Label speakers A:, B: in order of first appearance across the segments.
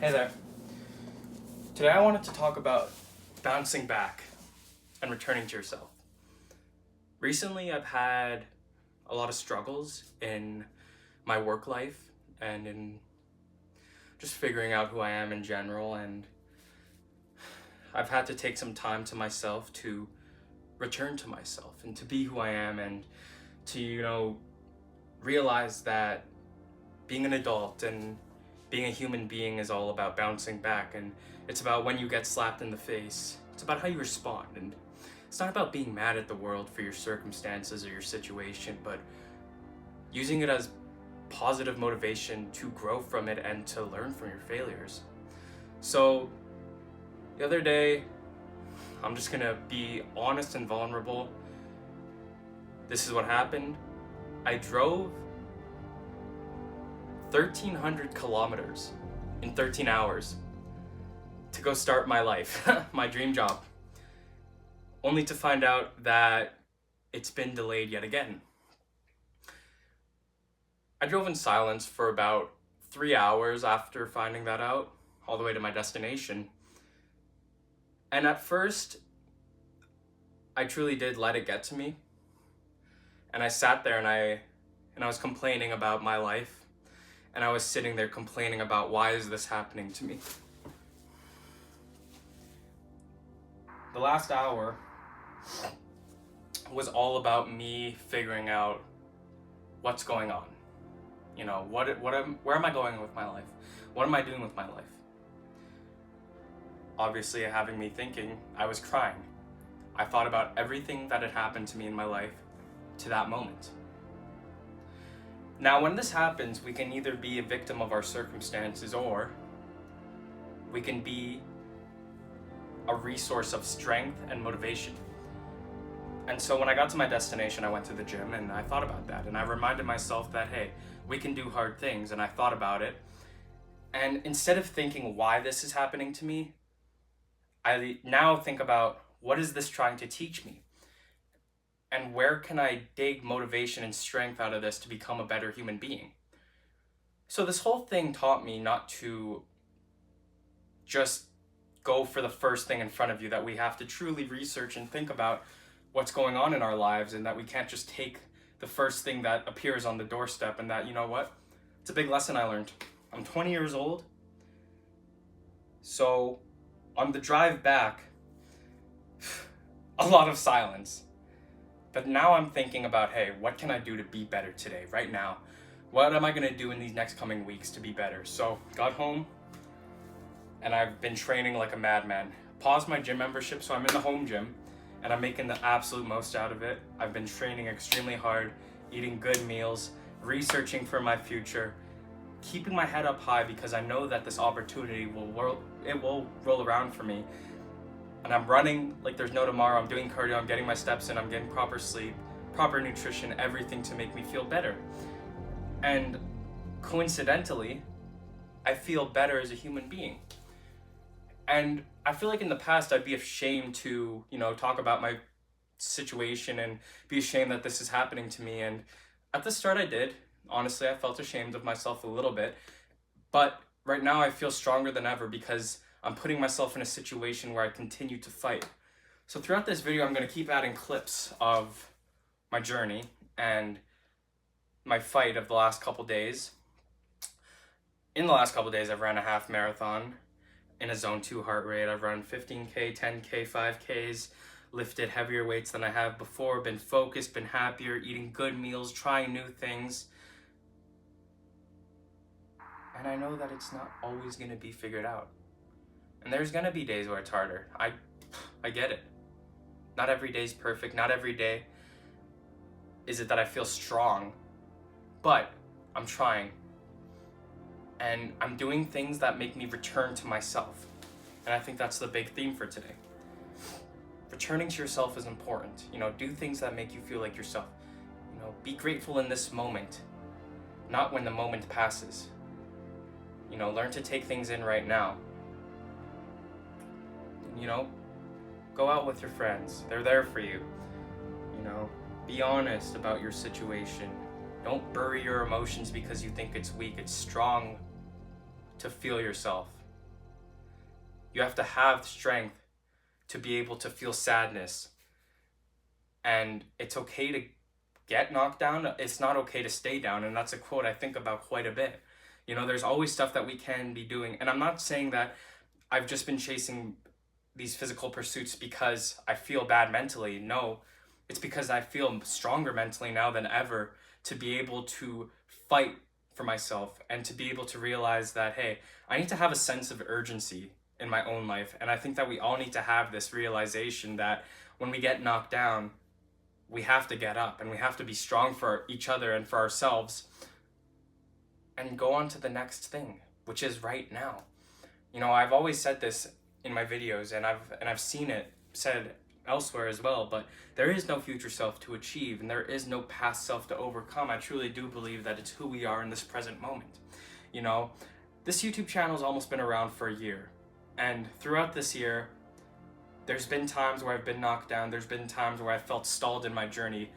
A: Hey there. Today I wanted to talk about bouncing back and returning to yourself. Recently, I've had a lot of struggles in my work life and in just figuring out who I am in general, and I've had to take some time to myself to return to myself and to be who I am and to, realize that being an adult and being a human being is all about bouncing back, and it's about when you get slapped in the face. It's about how you respond, and it's not about being mad at the world for your circumstances or your situation, but using it as positive motivation to grow from it and to learn from your failures. So the other day, I'm just gonna be honest and vulnerable. This is what happened. I drove 1,300 kilometers in 13 hours to go start my life, my dream job, only to find out that it's been delayed yet again. I drove in silence for about 3 hours after finding that out, all the way to my destination. And at first, I truly did let it get to me. And I sat there and I was complaining about my life. And I was sitting there complaining about, why is this happening to me? The last hour was all about me figuring out what's going on. Where am I going with my life? What am I doing with my life? Obviously, having me thinking, I was crying. I thought about everything that had happened to me in my life to that moment. Now, when this happens, we can either be a victim of our circumstances or we can be a resource of strength and motivation. And so when I got to my destination, I went to the gym and I thought about that. And I reminded myself that, hey, we can do hard things. And I thought about it. And instead of thinking why this is happening to me, I now think about, what is this trying to teach me? And where can I dig motivation and strength out of this to become a better human being? So this whole thing taught me not to just go for the first thing in front of you, that we have to truly research and think about what's going on in our lives, and that we can't just take the first thing that appears on the doorstep. And that, you know what? It's a big lesson I learned. I'm 20 years old. So on the drive back, a lot of silence. But now I'm thinking about, hey, what can I do to be better today, right now? What am I gonna do in these next coming weeks to be better? So got home and I've been training like a madman. Paused my gym membership, so I'm in the home gym and I'm making the absolute most out of it. I've been training extremely hard, eating good meals, researching for my future, keeping my head up high, because I know that this opportunity will roll around for me. And I'm running like there's no tomorrow. I'm doing cardio, I'm getting my steps in, I'm getting proper sleep, proper nutrition, everything to make me feel better. And coincidentally, I feel better as a human being. And I feel like in the past I'd be ashamed to, talk about my situation and be ashamed that this is happening to me. And at the start I did. Honestly, I felt ashamed of myself a little bit. But right now I feel stronger than ever, because I'm putting myself in a situation where I continue to fight. So throughout this video, I'm going to keep adding clips of my journey and my fight of the last couple days. In the last couple days, I've ran a half marathon in a zone 2 heart rate. I've run 15K, 10K, 5Ks, lifted heavier weights than I have before, been focused, been happier, eating good meals, trying new things. And I know that it's not always going to be figured out. And there's gonna be days where it's harder. I get it. Not every day's perfect. Not every day is it that I feel strong. But I'm trying. And I'm doing things that make me return to myself. And I think that's the big theme for today. Returning to yourself is important. Do things that make you feel like yourself. Be grateful in this moment, not when the moment passes. Learn to take things in right now. Go out with your friends. They're there for you. Be honest about your situation. Don't bury your emotions because you think it's weak. It's strong to feel yourself. You have to have strength to be able to feel sadness. And it's okay to get knocked down. It's not okay to stay down. And that's a quote I think about quite a bit. You know, there's always stuff that we can be doing. And I'm not saying that I've just been chasing these physical pursuits because I feel bad mentally. No, it's because I feel stronger mentally now than ever to be able to fight for myself and to be able to realize that, hey, I need to have a sense of urgency in my own life. And I think that we all need to have this realization that when we get knocked down, we have to get up and we have to be strong for each other and for ourselves and go on to the next thing, which is right now. You know, I've always said this in my videos, and I've seen it said elsewhere as well, but there is no future self to achieve and there is no past self to overcome. I truly do believe that it's who we are in this present moment. You know, this YouTube channel has almost been around for a year, and throughout this year there's been times where I've been knocked down, there's been times where I felt stalled in my journey,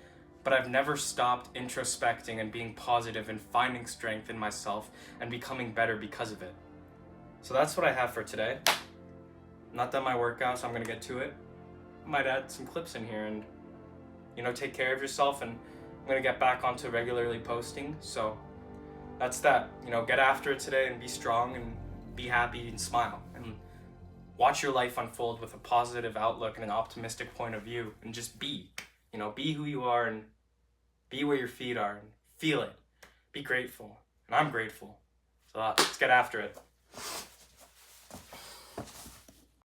A: but I've never stopped introspecting and being positive and finding strength in myself and becoming better because of it. So that's what I have for today. Not done my workout, so I'm gonna get to it. I might add some clips in here and, you know, take care of yourself, and I'm gonna get back onto regularly posting. So that's that. You know, get after it today and be strong and be happy and smile and watch your life unfold with a positive outlook and an optimistic point of view, and just be, you know, be who you are and be where your feet are and feel it. Be grateful. And I'm grateful. So let's get after it.